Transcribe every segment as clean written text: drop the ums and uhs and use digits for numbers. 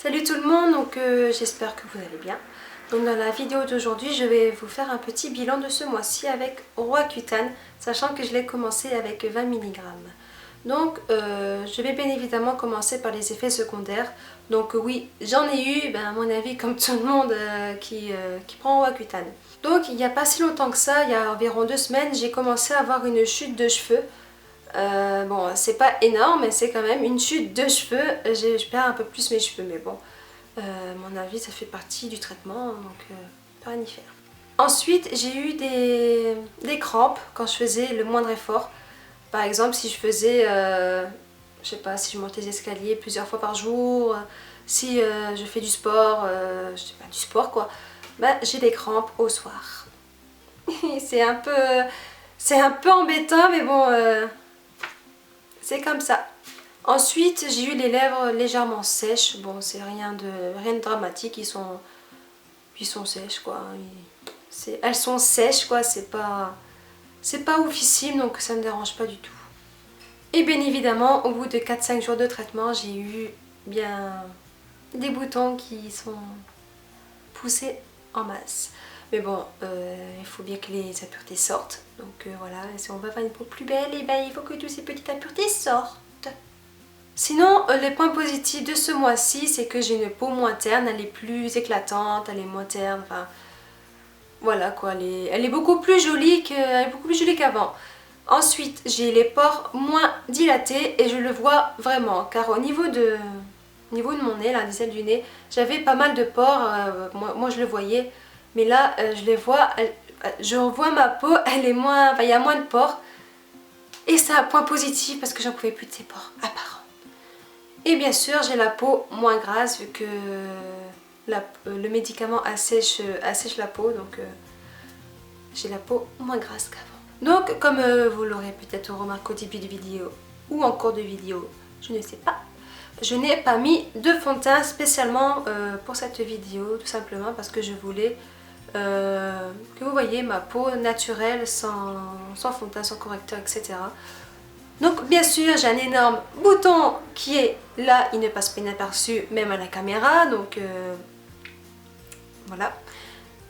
Salut tout le monde, j'espère que vous allez bien. Donc dans la vidéo d'aujourd'hui, je vais vous faire un petit bilan de ce mois-ci avec Roaccutane, sachant que je l'ai commencé avec 20 mg. Donc je vais bien évidemment commencer par les effets secondaires. Donc oui, j'en ai eu, à mon avis, comme tout le monde qui prend Roaccutane. Donc il n'y a pas si longtemps que ça, il y a environ 2 semaines, j'ai commencé à avoir une chute de cheveux. Bon, c'est pas énorme, mais c'est quand même une chute de cheveux. Je perds un peu plus mes cheveux, mais bon, à mon avis, ça fait partie du traitement, donc pas à y faire. Ensuite, j'ai eu des crampes quand je faisais le moindre effort. Par exemple, si je faisais, je sais pas, si je montais les escaliers plusieurs fois par jour, si je fais du sport, je sais pas, du sport quoi, j'ai des crampes au soir. C'est un peu embêtant, mais bon, c'est comme ça. Ensuite, j'ai eu les lèvres légèrement sèches. Bon, c'est rien de dramatique, ils sont sèches quoi. Elles sont sèches quoi, c'est pas oufissime, donc ça me dérange pas du tout. Et bien évidemment, au bout de 4-5 jours de traitement, j'ai eu bien des boutons qui sont poussés en masse. Mais bon, il faut bien que les impuretés sortent. Donc voilà, si on veut avoir une peau plus belle, et il faut que toutes ces petites impuretés sortent. Sinon, les points positifs de ce mois-ci, c'est que j'ai une peau moins terne, elle est plus éclatante, elle est moins terne, enfin... Voilà quoi, elle est beaucoup plus jolie qu'avant. Ensuite, j'ai les pores moins dilatés et je le vois vraiment, car au niveau de mon nez, là, des ailes du nez, j'avais pas mal de pores, moi je le voyais, mais là je les vois, je revois ma peau, elle est moins, il y a moins de pores, et c'est un point positif parce que j'en pouvais plus de ces pores apparents. Et bien sûr, j'ai la peau moins grasse vu que le médicament assèche la peau, donc j'ai la peau moins grasse qu'avant. Donc, comme vous l'aurez peut-être remarqué au début de vidéo ou en cours de vidéo, je ne sais pas, je n'ai pas mis de fond de teint spécialement pour cette vidéo, tout simplement parce que je voulais que vous voyez ma peau naturelle sans fond de teint, sans correcteur, etc. Donc bien sûr, j'ai un énorme bouton qui est là, il ne passe pas inaperçu même à la caméra, donc voilà.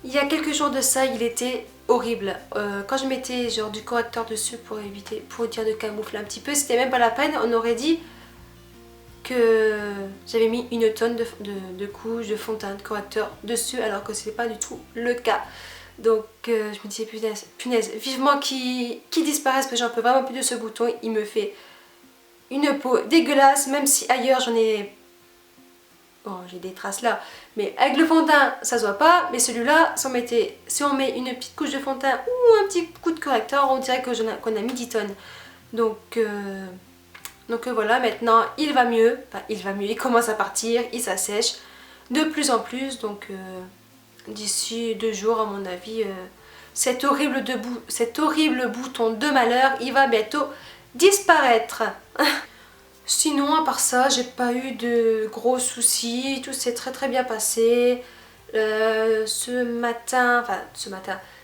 Il y a quelques jours de ça, il était horrible. Quand je mettais genre du correcteur dessus pour dire de camoufler un petit peu, c'était même pas la peine, on aurait dit que j'avais mis une tonne de couches de fond de teint, de correcteur dessus, alors que ce n'est pas du tout le cas. Donc je me disais punaise, vivement qu'il disparaisse parce que j'en peux vraiment plus de ce bouton, il me fait une peau dégueulasse, même si ailleurs j'en ai... Bon, j'ai des traces là, mais avec le fond de teint ça se voit pas, mais celui-là, si on met une petite couche de fond de teint ou un petit coup de correcteur, on dirait qu'on a mis 10 tonnes. Donc voilà, maintenant il va mieux, il commence à partir, il s'assèche de plus en plus, donc d'ici 2 jours à mon avis, cet horrible bouton de malheur, il va bientôt disparaître. Sinon, à part ça, j'ai pas eu de gros soucis, tout s'est très bien passé.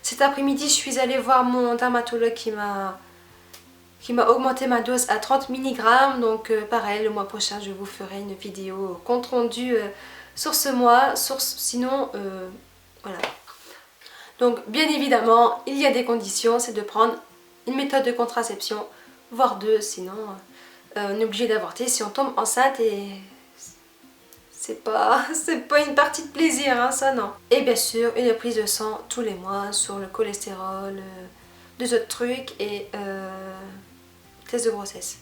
Cet après-midi, je suis allée voir mon dermatologue qui m'a augmenté ma dose à 30 mg. Donc pareil, le mois prochain, je vous ferai une vidéo compte rendu sur ce mois. Sinon, voilà. Donc bien évidemment, il y a des conditions, c'est de prendre une méthode de contraception, voire 2, sinon... on est obligé d'avorter si on tombe enceinte et c'est pas une partie de plaisir, hein, ça non. Et bien sûr une prise de sang tous les mois sur le cholestérol, 2 autres trucs et test de grossesse.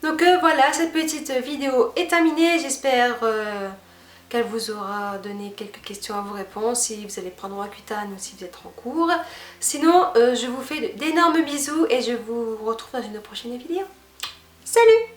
Donc voilà, cette petite vidéo est terminée, j'espère qu'elle vous aura donné quelques questions à vous répondre si vous allez prendre Roaccutane ou si vous êtes en cours. Sinon je vous fais d'énormes bisous et je vous retrouve dans une prochaine vidéo. Salut!